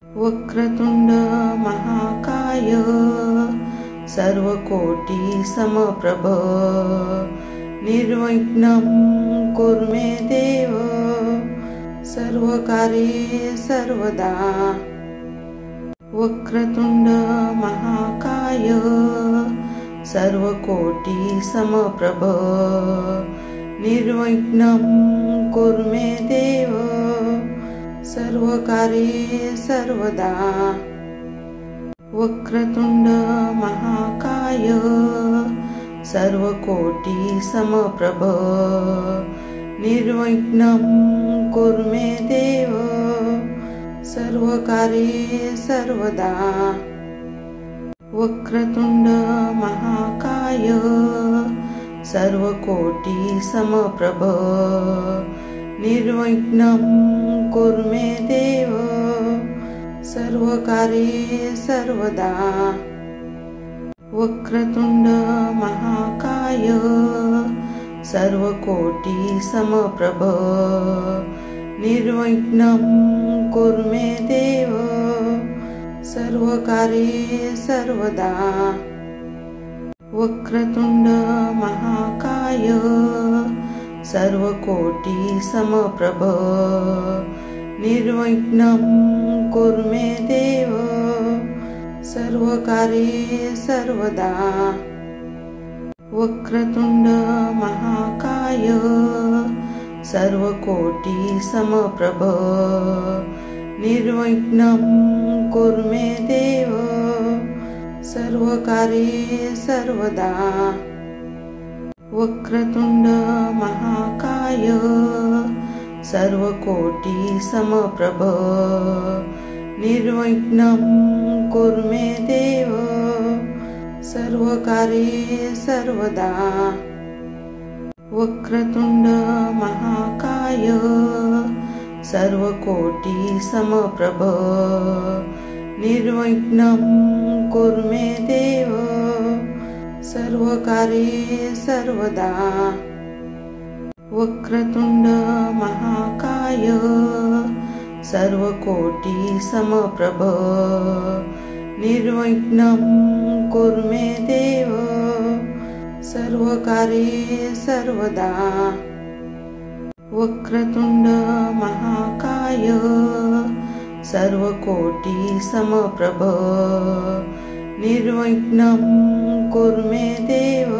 वक्रतुंड महाकाय सर्वकोटि समप्रभ निर्विघ्नं कुरु मे देव सर्वकार्ये सर्वदा। वक्रतुंड महाकाय सर्वकोटि समप्रभ निर्विघ्नं कुरु मे देव सर्वकार्ये सर्वदा। वक्रतुंड महाकाय सर्वकोटि समप्रभ निर्विघ्नं कुरु मे देव सर्वकार्ये सर्वदा। वक्रतुंड महाकाय सर्वकोटि समप्रभ निर्विघ्नं कुरु मे देव सर्वकार्ये सर्वदा। वक्रतुंड महाकाय सर्वकोटि समप्रभ निर्विघ्नं कुरु मे देव सर्वकार्ये सर्वदा। वक्रतुंड महाकाय सर्वकोटि समप्रभ निर्विघ्नं कुरु मे देव सर्वकार्ये सर्वदा। वक्रतुंड महाकाय सर्वकोटि समप्रभ निर्विघ्नं कुरु मे देव सर्वकार्ये सर्वदा। वक्रतुंड महाकाय सर्वकोटि समप्रभ निर्विघ्नं कुरु मे देव सर्वकार्ये सर्वदा। वक्रतुंड महाकाय सर्वकोटि समप्रभ निर्विघ्नं कुरु मे देव सर्वकार्ये सर्वदा। वक्रतुंड महाकाय सर्वकोटि समप्रभ निर्विघ्नं कुरु मे देव सर्वकार्ये सर्वदा। वक्रतुंड महाकाय सर्वकोटि समप्रभ निर्विघ्नं कुरु मे देव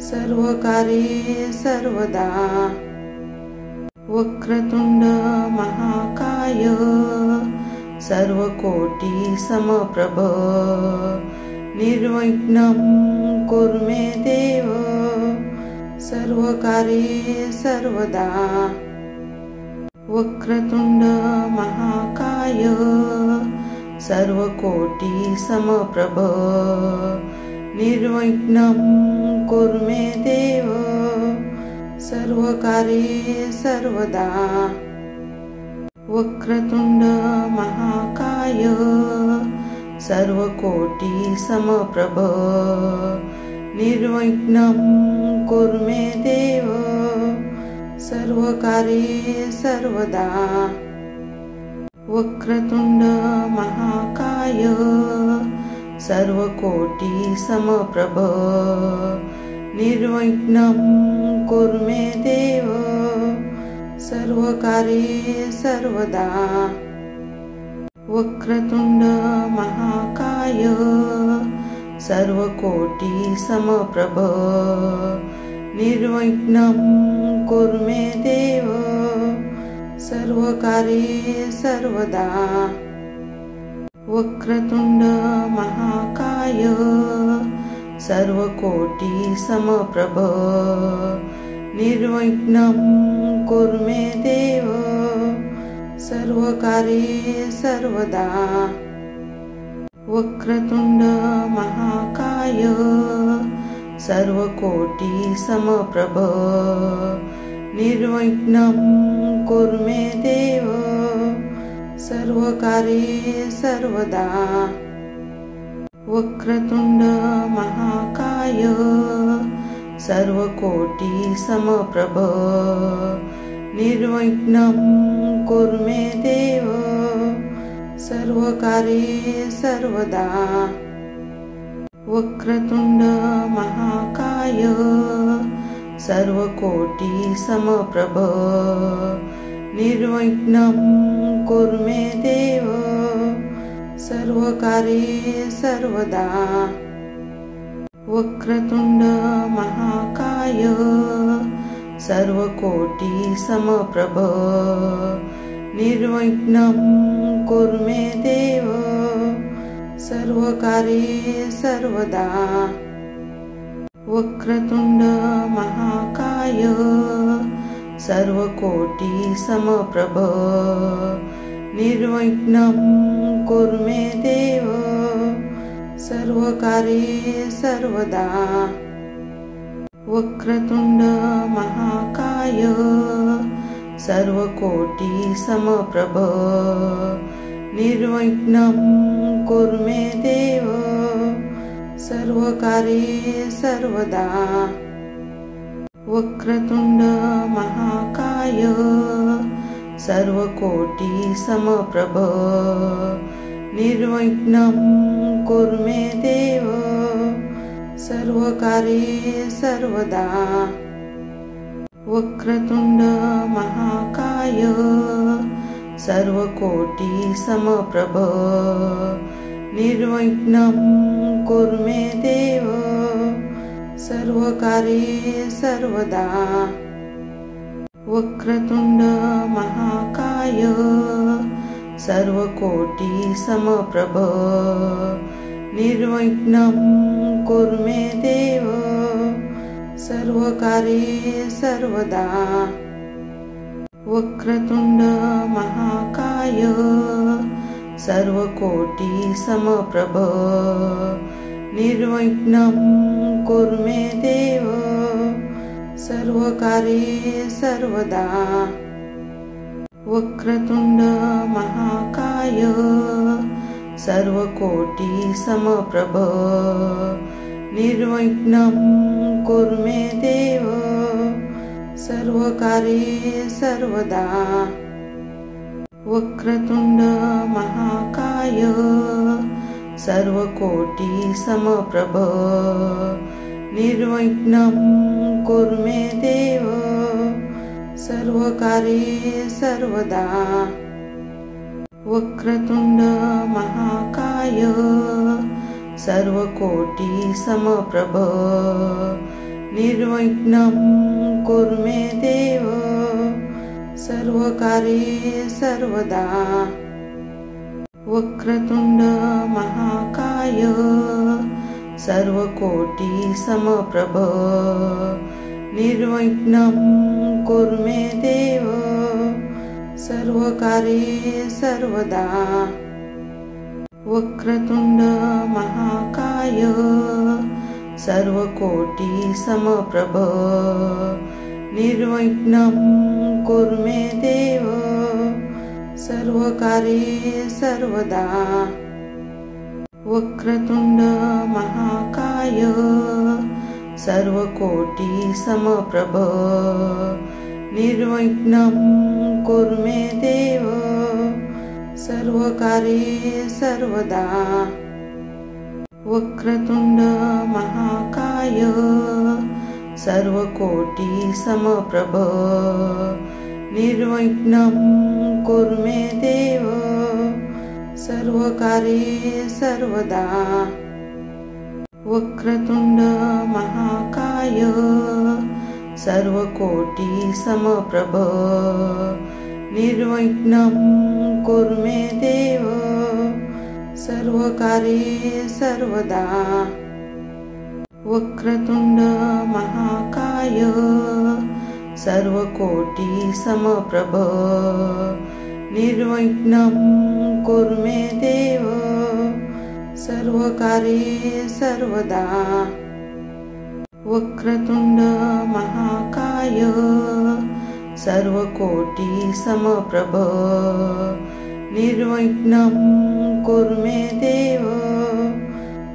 सर्वकार्ये सर्वदा। वक्रतुंड महाकाय सर्वकोटि समप्रभ निर्विघ्नं कुरु मे देव सर्वकार्ये सर्वदा। वक्रतुंड महाकाय सर्वकोटि समप्रभ निर्विघ्नं कुरु मे देव सर्वकार्ये सर्वदा। वक्रतुंड महाकाय सर्वकोटि समप्रभ निर्विघ्नं कुरु मे देव सर्वकार्ये सर्वदा। वक्रतुंड महाकाय सर्वकोटि समप्रभ निर्विघ्नं कुरु मे देव सर्वकार्ये सर्वदा। वक्रतुंड महाकाय सर्वकोटि समप्रभ निर्विघ्नं कुरु मे देव सर्वकार्ये सर्वदा। वक्रतुंड महाकाय सर्वकोटि समप्रभ निर्विघ्नं कुरु मे देव सर्वकार्ये सर्वदा। वक्रतुंड महाकाय सर्वकोटि समप्रभ निर्विघ्नं कुरु मे देव सर्वकार्ये सर्वदा। वक्रतुंड महाकाय सर्वकोटि समप्रभ निर्विघ्नं कुरु मे देव सर्वकार्ये सर्वदा। वक्रतुंड महाकाय सर्वकोटि समप्रभ निर्विघ्नं कुरु मे देव सर्वकार्ये सर्वदा। वक्रतुंड महाकाय सर्वकोटि समप्रभ निर्विघ्नं कुरु मे देव सर्वकार्ये सर्वदा। वक्रतुंड महाकाय सर्वकोटि समप्रभ निर्विघ्नं कुरु मे देव सर्वकार्ये सर्वदा। वक्रतुंड महाकाय सर्वकोटि समप्रभ निर्विघ्नं कुरु मे देव सर्वकार्ये सर्वदा। वक्रतुंड महाकाय सर्वकोटि समप्रभ निर्विघ्नं कुरु मे देव सर्वकार्ये सर्वदा। वक्रतुंड महाकाय सर्वकोटि समप्रभ निर्विघ्नं कुरु मे देव सर्वकार्ये सर्वदा। वक्रतुंड महाकाय सर्वकोटि समप्रभ निर्विघ्नं कुरु मे देव सर्वकार्ये सर्वदा। वक्रतुंड महाकाय सर्वकोटि समप्रभ निर्विघ्नं कुरु मे देव सर्वकार्ये सर्वदा। वक्रतुंड महाकाय सर्वकोटि समप्रभ निर्विघ्नं कुरु मे देव सर्वकार्ये सर्वदा। वक्रतुंड महाकाय सर्वकोटि समप्रभ निर्विघ्नं कुरु मे देव सर्वकार्ये सर्वदा। वक्रतुंड महाकाय सर्वकोटि समप्रभ निर्विघ्नं कुरु मे देव सर्वकार्ये सर्वदा। वक्रतुंड महाकाय सर्वकोटि समप्रभ निर्विघ्नं कुरु मे देव सर्वकार्ये सर्वदा। वक्रतुंड महाकाय सर्वकोटि समप्रभ निर्विघ्नं कुरु मे देव सर्वकार्ये सर्वदा। वक्रतुंड महाकाय सर्वकोटि समप्रभ निर्विघ्नं कुरु मे देव सर्वकार्ये सर्वदा। वक्रतुंड महाकाय सर्वकोटि समप्रभ निर्विघ्नं कुरु मे देव सर्वकार्ये सर्वदा। वक्रतुंड महाकाय सर्वकोटि समप्रभ निर्विघ्नं कुरु मे देव सर्वकार्ये सर्वदा। वक्रतुंड महाकाय सर्वकोटि समप्रभ निर्विघ्नं कुरु मे देव सर्वकार्ये सर्वदा। वक्रतुंड महाकाय सर्वकोटि समप्रभ निर्विघ्नं कुरु मे देव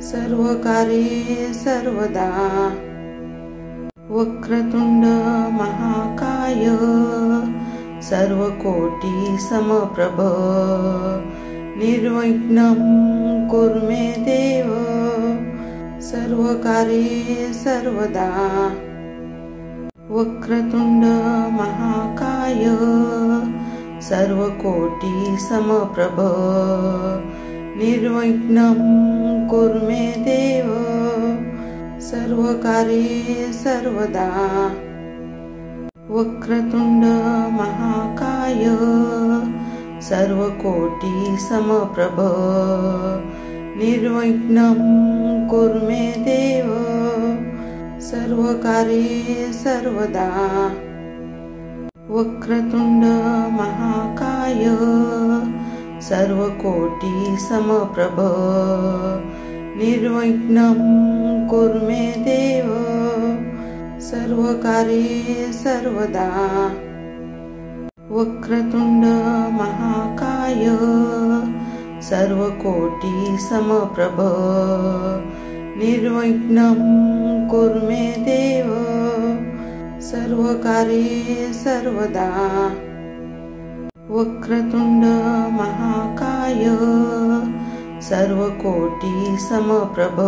सर्वकार्ये सर्वदा। वक्रतुंड महाकाय सर्वकोटि समप्रभ निर्विघ्नं कुरु मे देव सर्वकार्ये सर्वदा। वक्रतुंड महाकाय सर्वकोटि समप्रभ निर्विघ्नं कुरु मे देव सर्वकार्ये सर्वदा। वक्रतुंड महाकाय सर्वकोटि समप्रभ निर्विघ्नं कुरु मे देव सर्वकार्ये सर्वदा। वक्रतुंड महाकाय सर्वकोटि समप्रभ निर्विघ्नं कुरु मे देव सर्वकार्ये सर्वदा। वक्रतुंड महाकाय सर्वकोटि समप्रभ निर्विघ्नं कुरु मे देव सर्वकार्ये सर्वदा। वक्रतुंड महाकाय सर्वकोटि समप्रभ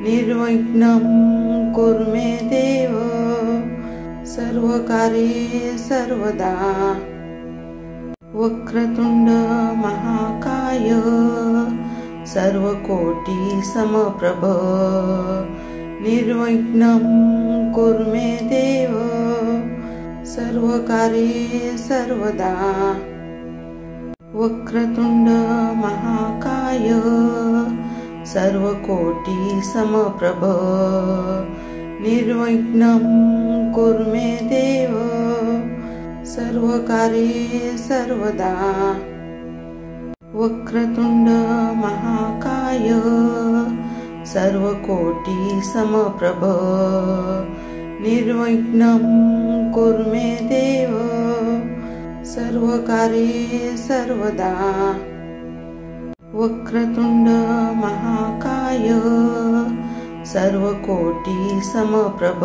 निर्विघ्नं कुरु मे देव सर्वकार्ये सर्वदा। वक्रतुंड महाकाय सर्वकोटि समप्रभ निर्विघ्नं कुरु मे देव सर्वकार्ये सर्वदा। वक्रतुंड महाकाय सर्वकोटि समप्रभ निर्विघ्नं कुरु मे देव सर्वकार्ये सर्वदा। वक्रतुंड महाकाय सर्वकोटि समप्रभ निर्विघ्नं कुरु मे देव सर्वकार्ये सर्वदा। वक्रतुंड महाकाय सर्वकोटि समप्रभ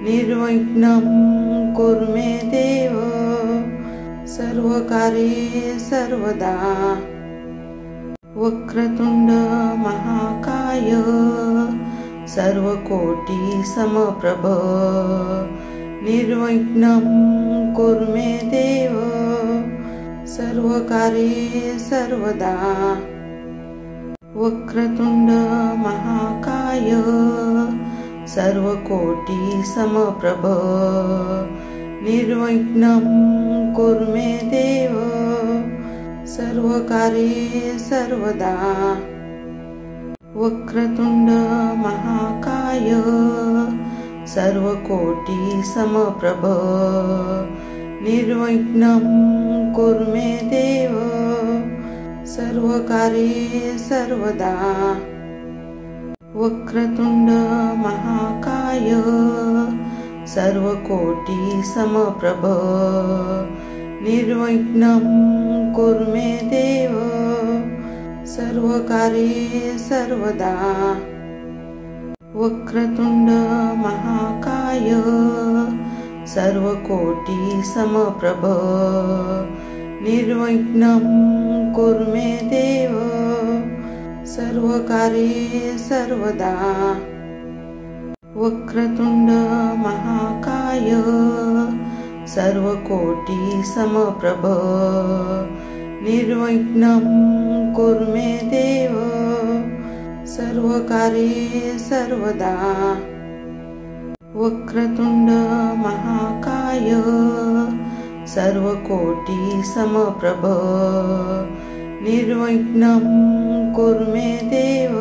निर्विघ्नं कुरु मे देव सर्वकार्ये सर्वदा। वक्रतुंड महाकाय सर्वकोटि समप्रभ निर्विघ्नं कुरु मे देव सर्वकार्ये सर्वदा। वक्रतुंड महाकाय सर्वकोटि समप्रभ निर्विघ्नं कुरु मे देव सर्वकार्ये सर्वदा। वक्रतुंड महाकाय सर्वकोटि समप्रभ निर्विघ्नं कुरु मे देव सर्वकार्ये सर्वदा। वक्रतुंड महाकाय सर्वकोटि समप्रभ निर्विघ्नं कुरु मे देव सर्वकार्ये सर्वदा। वक्रतुंड महाकाय सर्वकोटि समप्रभ निर्विघ्नं कुरु मे देव सर्वकार्ये सर्वदा। वक्रतुंड महाकाय सर्वकोटि समप्रभ निर्विघ्नं कुरु मे देव सर्वकार्ये सर्वदा। वक्रतुंड महाकाय सर्वकोटि समप्रभ निर्विघ्नं कुरु मे देव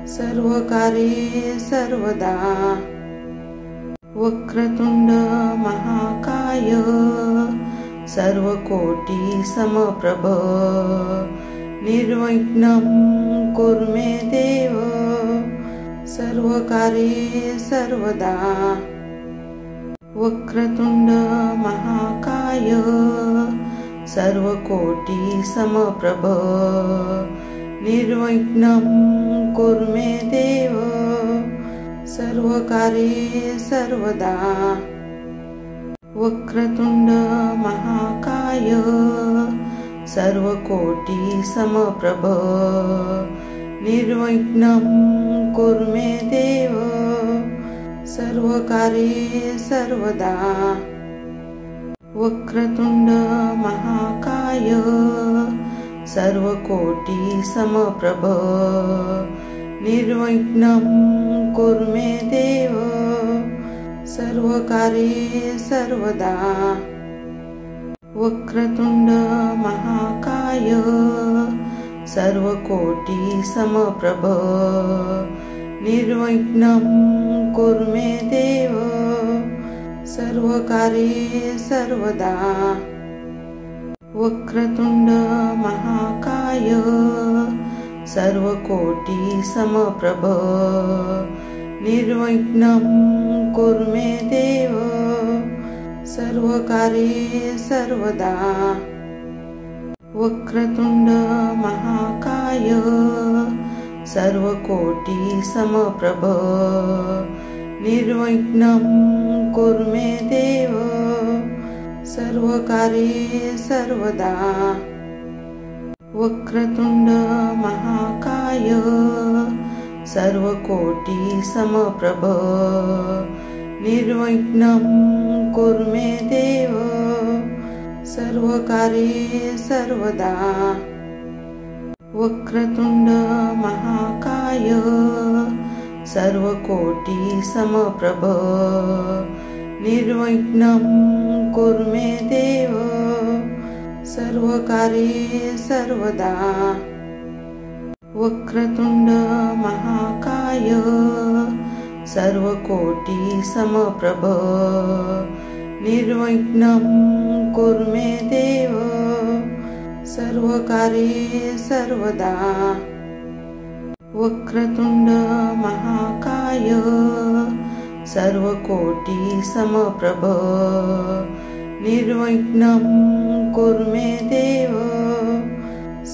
सर्वकार्ये सर्वदा। वक्रतुंड महाकाय सर्वकोटि समप्रभ निर्विघ्नं कुरु मे देव सर्वकार्ये सर्वदा। वक्रतुंड महाकाय सर्वकोटि समप्रभ निर्विघ्नं कुरु मे देव सर्वकार्ये सर्वदा। वक्रतुंड महाकाय सर्वकोटि समप्रभ निर्विघ्नं कुरु मे देव सर्वकार्ये सर्वदा। वक्रतुंड महाकाय सर्वकोटि समप्रभ निर्विघ्नं कुरु मे देव सर्वकार्ये सर्वदा। वक्रतुंड महाकाय सर्वकोटि समप्रभ निर्विघ्नं कुरु मे देव सर्वकार्ये सर्वदा। वक्रतुंड महाकाय सर्वकोटि समप्रभ निर्विघ्नं कुरु मे देव सर्वकार्ये सर्वदा। वक्रतुंड महाकाय सर्वकोटि समप्रभ निर्विघ्नं कुरु मे देव सर्वकार्ये सर्वदा। वक्रतुंड महाकाय सर्वकोटि समप्रभ निर्विघ्नं कुरु मे देव सर्वकार्ये सर्वदा। वक्रतुंड महाकाय सर्वकोटि समप्रभ निर्विघ्नं कुरु मे देव सर्वकार्ये सर्वदा। वक्रतुंड महाकाय सर्वकोटि समप्रभ निर्विघ्नं कुरु मे देव सर्वकार्ये सर्वदा। वक्रतुंड महाकाय सर्वकोटि समप्रभ निर्विघ्नं कुरु मे देव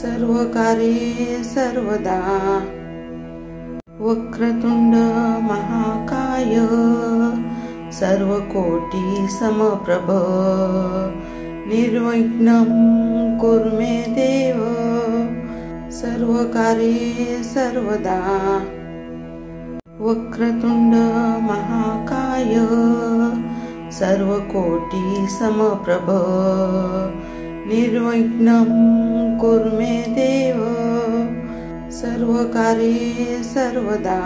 सर्वकार्ये सर्वदा। वक्रतुंड महाकाय सर्वकोटि समप्रभ निर्विघ्नं कुरु मे देव सर्वकार्ये सर्वदा। वक्रतुंड महाकाय सर्वकोटि समप्रभ निर्विघ्नं कुरु मे देव सर्वकार्ये सर्वदा।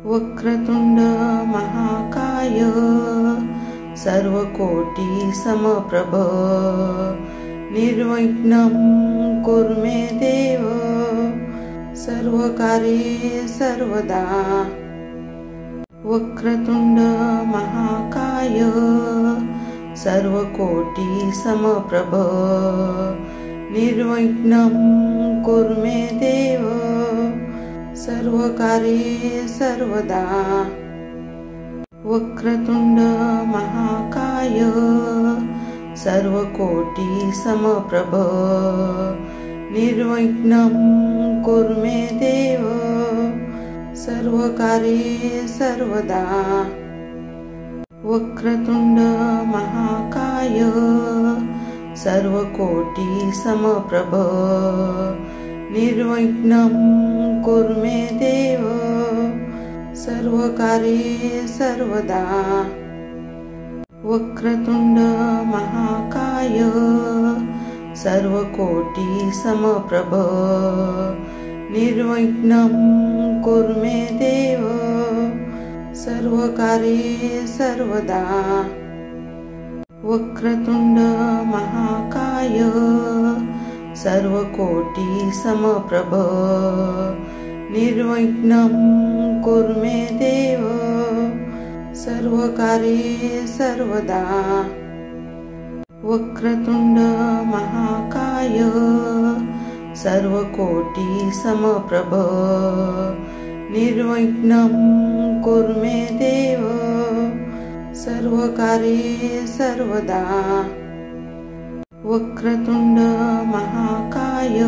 वक्रतुंड महाकाय सर्वकोटि समप्रभ निर्विघ्नं कुरु मे देव सर्वकार्ये सर्वदा। वक्रतुंड महाकाय सर्वकोटि समप्रभ निर्विघ्नं कुरु मे देव सर्वकार्ये सर्वदा। वक्रतुंड महाकाय सर्वकोटि समप्रभ निर्विघ्नं कुरु मे देव सर्वकार्ये सर्वदा। वक्रतुंड महाकाय सर्वकोटि समप्रभ निर्विघ्नं कुरु मे देव सर्वकार्ये सर्वदा। वक्रतुंड महाकाय सर्वकोटि समप्रभ निर्विघ्नं कुरु मे देव सर्वकार्ये सर्वदा। वक्रतुंड महाकाय सर्वकोटि समप्रभ निर्विघ्नं कुरु मे देव सर्वकार्ये सर्वदा। वक्रतुंड महाकाय सर्वकोटि समप्रभ निर्विघ्नं कुरु मे देव सर्वकार्ये सर्वदा। वक्रतुंड महाकाय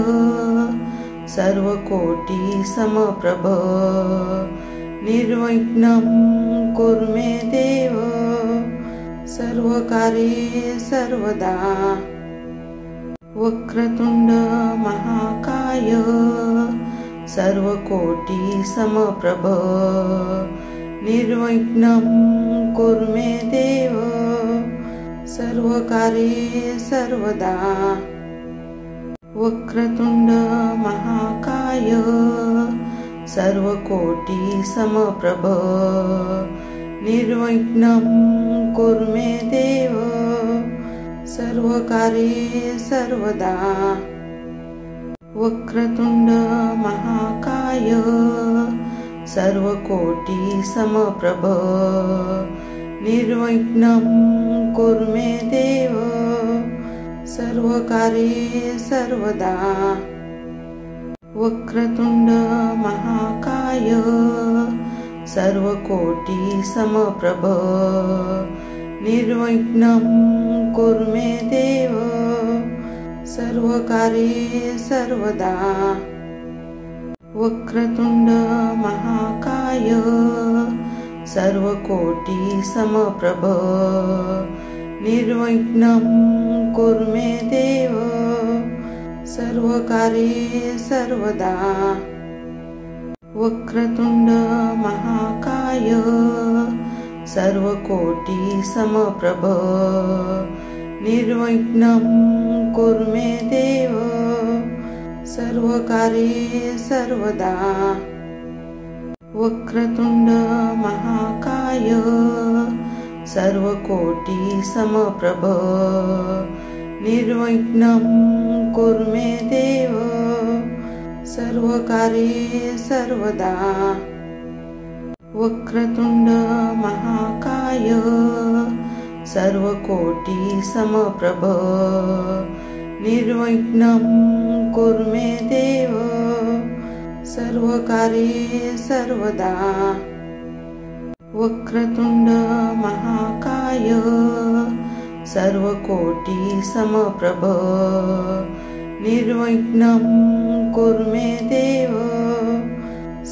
सर्वकोटि समप्रभ निर्विघ्नं कुरु मे देव सर्वकार्ये सर्वदा। वक्रतुंड महाकाय सर्वकोटि समप्रभ निर्विघ्नं कुरु मे देव सर्वकार्ये सर्वदा। वक्रतुंड महाकाय सर्वकोटि समप्रभ निर्विघ्नं कुरु मे देव सर्वकार्ये सर्वदा। वक्रतुंड महाकाय सर्वकोटि समप्रभ निर्विघ्नं कुरु मे देव सर्वकार्ये सर्वदा। वक्रतुंड महाकाय सर्वकोटि समप्रभ निर्विघ्नं कुरु मे देव सर्वकार्ये सर्वदा। वक्रतुंड महाकाय सर्वकोटि समप्रभ निर्विघ्नं कुरु मे देव सर्वकार्ये सर्वदा। वक्रतुंड महाकाय सर्वकोटि समप्रभ निर्विघ्नं कुरु मे देव सर्वकार्ये सर्वदा। वक्रतुंड महाकाय सर्वकोटि समप्रभ निर्विघ्नं कुरु मे देव सर्वकार्ये सर्वदा। वक्रतुंड महाकाय सर्वकोटि समप्रभ निर्विघ्नं कुरु मे देव सर्वकार्ये सर्वदा। वक्रतुंड महाकाय सर्वकोटि समप्रभ निर्विघ्नं कुरु मे देव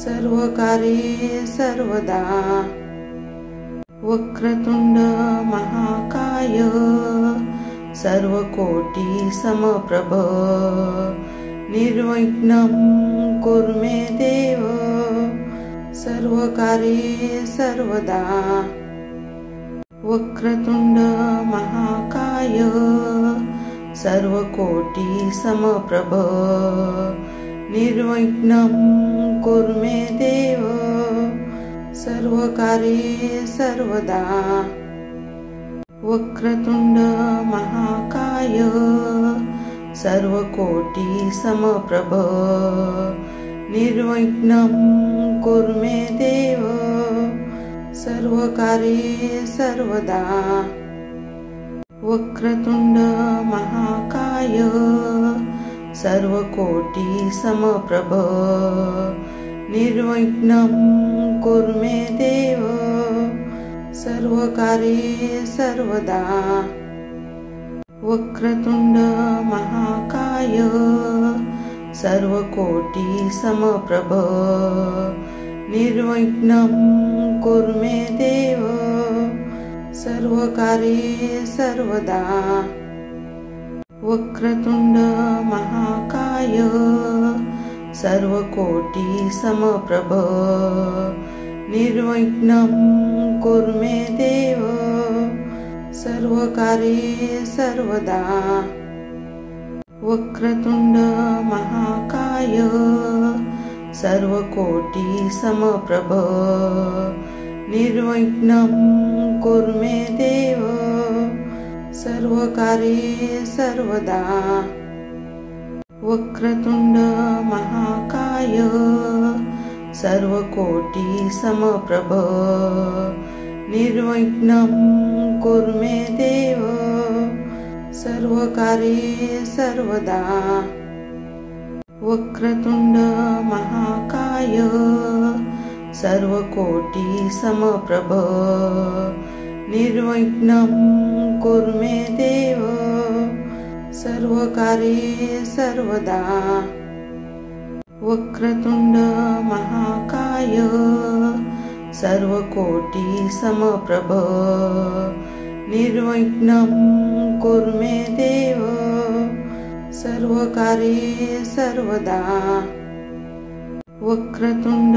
सर्वकार्ये सर्वदा। वक्रतुंड महाकाय सर्वकोटि समप्रभ निर्विघ्नं कुरु मे देव सर्वकार्ये सर्वदा। वक्रतुंड महाकाय सर्वकोटि समप्रभ निर्विघ्नं कुरु मे देव सर्वकार्ये सर्वदा। वक्रतुंड महाकाय सर्वकोटि समप्रभ निर्विघ्नं कुरु मे देव सर्वकार्ये सर्वदा। वक्रतुंड महाकाय सर्वकोटि समप्रभ निर्विघ्नं कुरु मे देव सर्वकार्ये सर्वदा। वक्रतुंड महाकाय सर्वकोटि समप्रभ निर्विघ्नं कुरु मे देव सर्वकार्ये सर्वदा। वक्रतुंड महाकाय सर्वकोटि समप्रभ निर्विघ्नं कुरु मे देव सर्वकार्ये सर्वदा। वक्रतुंड महाकाय सर्वकोटि समप्रभ निर्विघ्नं कुरु मे देव सर्वकार्ये सर्वदा। वक्रतुंड महाकाय सर्वकोटि समप्रभ निर्विघ्नं कुरु मे देव सर्वकार्ये सर्वदा। वक्रतुंड महाकाय सर्वकोटि समप्रभ निर्विघ्नं कुरु मे देव सर्वकार्ये सर्वदा। वक्रतुंड महाकाय सर्वकोटि समप्रभ निर्विघ्नं कुरु मे देव सर्वकार्ये सर्वदा वक्रतुंड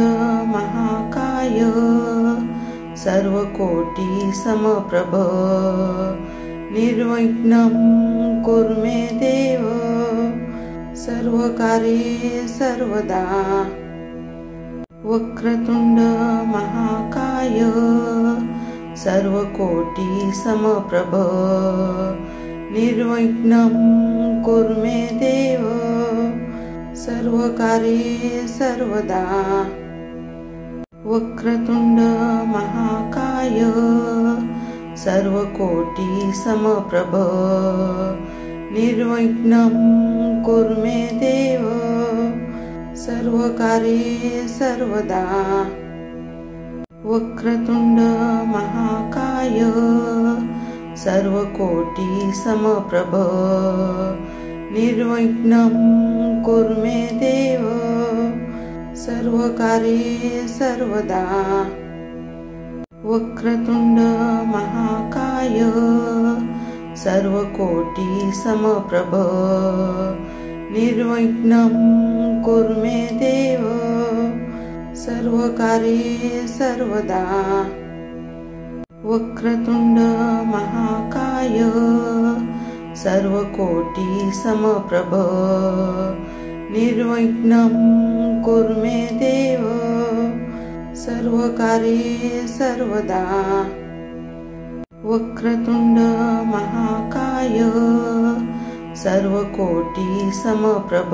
महाकाय सर्वकोटि समप्रभ निर्विघ्नं कुरु मे देव सर्वकार्ये सर्वदा वक्रतुंड महाकाय सर्वकोटि समप्रभ निर्विघ्नं कुरु मे देव सर्वकार्ये सर्वदा वक्रतुंड महाकाय सर्वकोटि समप्रभ निर्विघ्नं कुरु मे देव सर्वकार्ये सर्वदा वक्रतुंड महाकाय सर्वकोटि समप्रभ निर्विघ्नं कुरु मे देव सर्वकार्ये सर्वदा वक्रतुंड महाकाय सर्वकोटि समप्रभ निर्विघ्नं कुरु मे देव सर्वकार्ये सर्वदा वक्रतुंड महाकाय सर्वकोटि समप्रभ निर्विघ्नं कुरु मे देव सर्वकार्ये सर्वदा वक्रतुंड महाकाय सर्वकोटि समप्रभ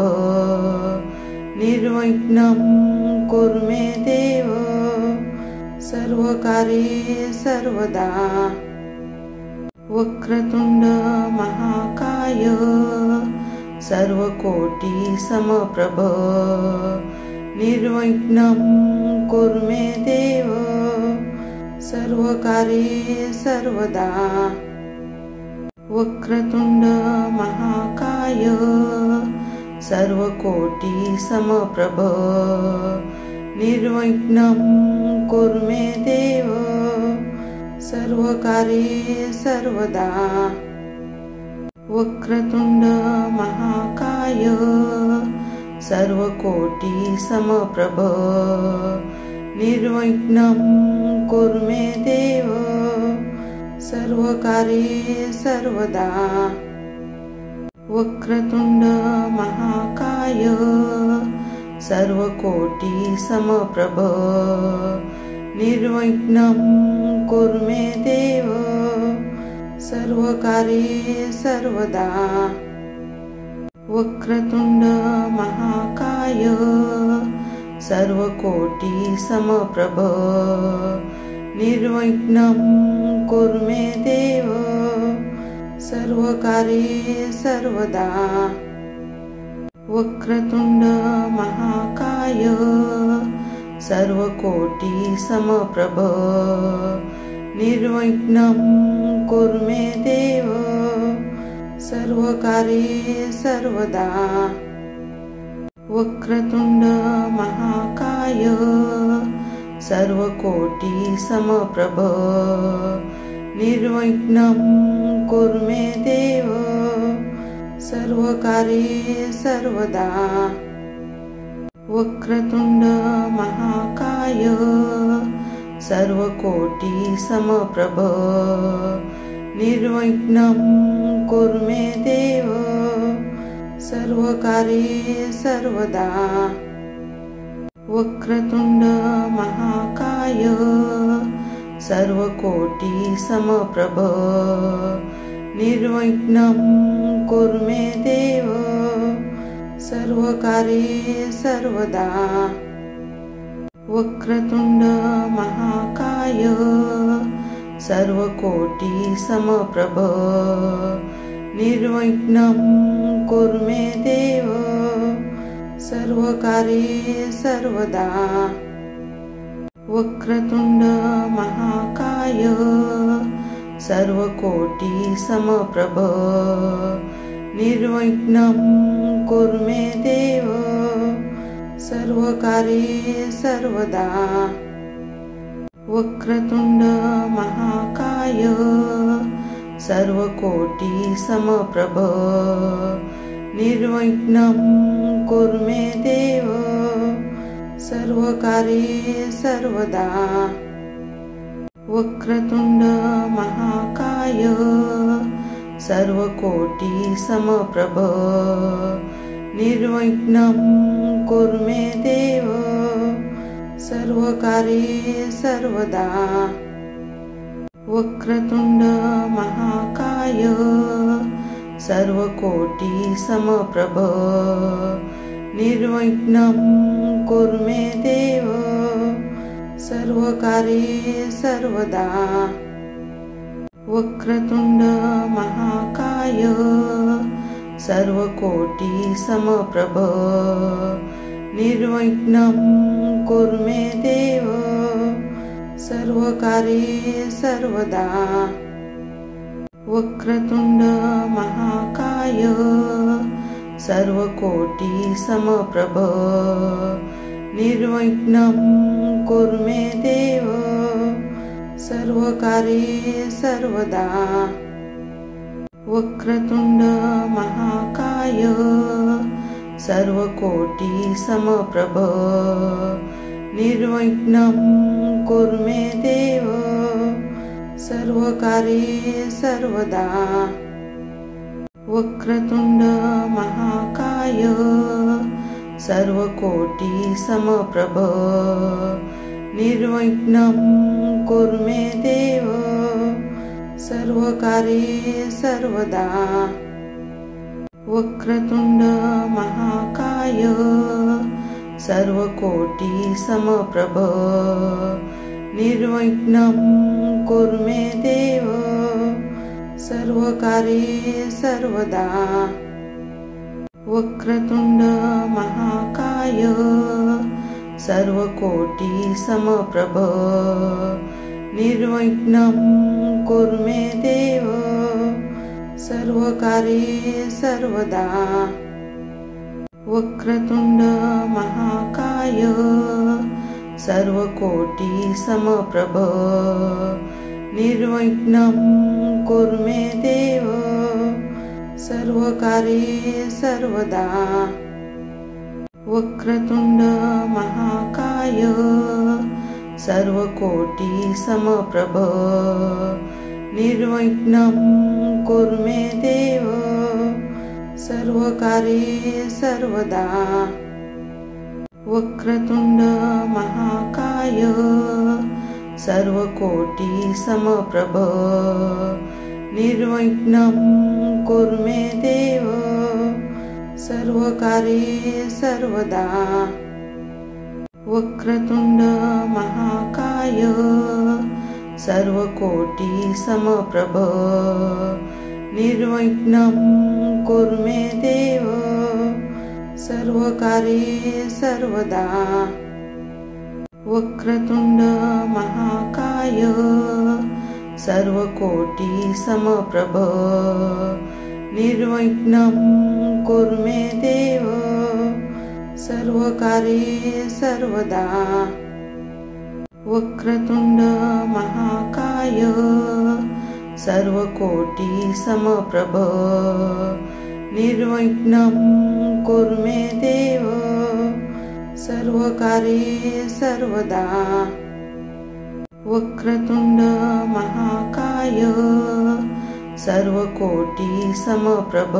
निर्विघ्नं कुरु मे देव सर्वकार्ये सर्वदा वक्रतुंड महाकाय सर्वकोटि समप्रभ निर्विघ्नं कुरु मे देव सर्वकार्ये सर्वदा वक्रतुंड महाकाय सर्वकोटि समप्रभ निर्विघ्नं कुरु मे देव सर्वकार्ये सर्वदा वक्रतुंड महाकाय सर्वकोटि समप्रभ निर्विघ्नं कुरु मे देव सर्वकार्ये सर्वदा वक्रतुंड महाकाय सर्वकोटि समप्रभ निर्विघ्नं कुरु मे देव सर्वकार्ये सर्वदा वक्रतुंड महाकाय सर्वकोटि समप्रभ निर्विघ्नं कुरु मे देव सर्वकार्ये सर्वदा वक्रतुंड महाकाय सर्वकोटि समप्रभ निर्विघ्नं कुरु मे देव सर्वकार्ये सर्वदा वक्रतुंड महाकाय सर्वकोटि समप्रभ निर्विघ्नं कुरु मे देव सर्वकार्ये सर्वदा वक्रतुंड महाकाय सर्वकोटि समप्रभ निर्विघ्नं कुरु मे देव सर्वकार्ये सर्वदा वक्रतुंड महाकाय सर्वकोटि समप्रभ निर्विघ्नं कुरु मे देव सर्वकार्ये सर्वदा वक्रतुंड महाकाय सर्वकोटि समप्रभ निर्विघ्नं कुरु मे देव सर्वकार्ये सर्वदा वक्रतुंड महाकाय सर्वकोटि समप्रभ निर्विघ्नं कुरु मे देव सर्वकार्ये सर्वदा वक्रतुंड महाकाय सर्वकोटि समप्रभ निर्विघ्नं कुरु मे देव सर्वकार्ये सर्वदा। वक्रतुंड महाकाय सर्वकोटि समप्रभ निर्विघ्नं कुरु मे देव सर्वकार्ये सर्वदा। वक्रतुंड महाकाय सर्वकोटि समप्रभ निर्विघ्नं कुरु मे देव सर्वकार्ये सर्वदा। वक्रतुंड महाकाय सर्वकोटि समप्रभ निर्विघ्नं कुरु मे देव सर्वकार्ये सर्वदा। वक्रतुंड महाकाय सर्वकोटि समप्रभ निर्विघ्नं कुरु मे देव सर्वकार्ये सर्वदा। वक्रतुंड महाकाय सर्वकोटि समप्रभ निर्विघ्नं कुरु मे देव सर्वकार्ये सर्वदा। वक्रतुंड महाकाय सर्वकोटि समप्रभ निर्विघ्नं कुरु मे देव सर्वकार्ये सर्वदा। वक्रतुंड महाकाय सर्वकोटि समप्रभ निर्विघ्नं कुरु मे देव सर्वकार्ये सर्वदा। वक्रतुंड महाकाय सर्वकोटि समप्रभ निर्विघ्नं कुरु मे देव सर्वकार्ये सर्वदा। वक्रतुंड महाकाय सर्वकोटि समप्रभ निर्विघ्नं कुरु मे देव सर्वकार्ये सर्वदा। वक्रतुंड महाकाय सर्वकोटि समप्रभ निर्विघ्नं कुरु मे देव सर्वकार्ये सर्वदा। वक्रतुंड महाकाय सर्वकोटि समप्रभ निर्विघ्नं कुरु मे देव सर्वकार्ये सर्वदा। वक्रतुंड महाकाय सर्वकोटि समप्रभ निर्विघ्नं कुरु मे देव सर्वकार्ये सर्वदा। वक्रतुंड महाकाय सर्वकोटि समप्रभ निर्विघ्नं कुरु मे देव सर्वकार्ये सर्वदा। वक्रतुंड महाकाय सर्वकोटि समप्रभ निर्विघ्नं कुरु मे देव सर्वकार्ये सर्वदा। वक्रतुंड महाकाय सर्वकोटि समप्रभ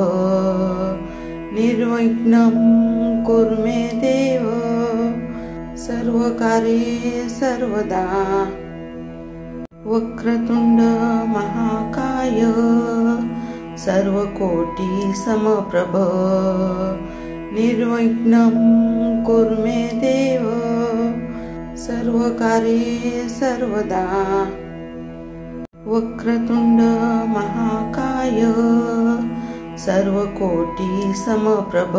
निर्विघ्नं कुरु मे देव सर्वकार्ये सर्वदा। वक्रतुंड महाकाय सर्वकोटि समप्रभ निर्विघ्नं कुरु मे देव सर्वकार्ये सर्वदा। वक्रतुंड महाकाय सर्वकोटि समप्रभ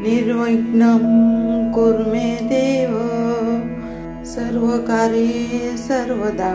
निर्विघ्नं कुरु मे देव सर्वकार्ये सर्वदा।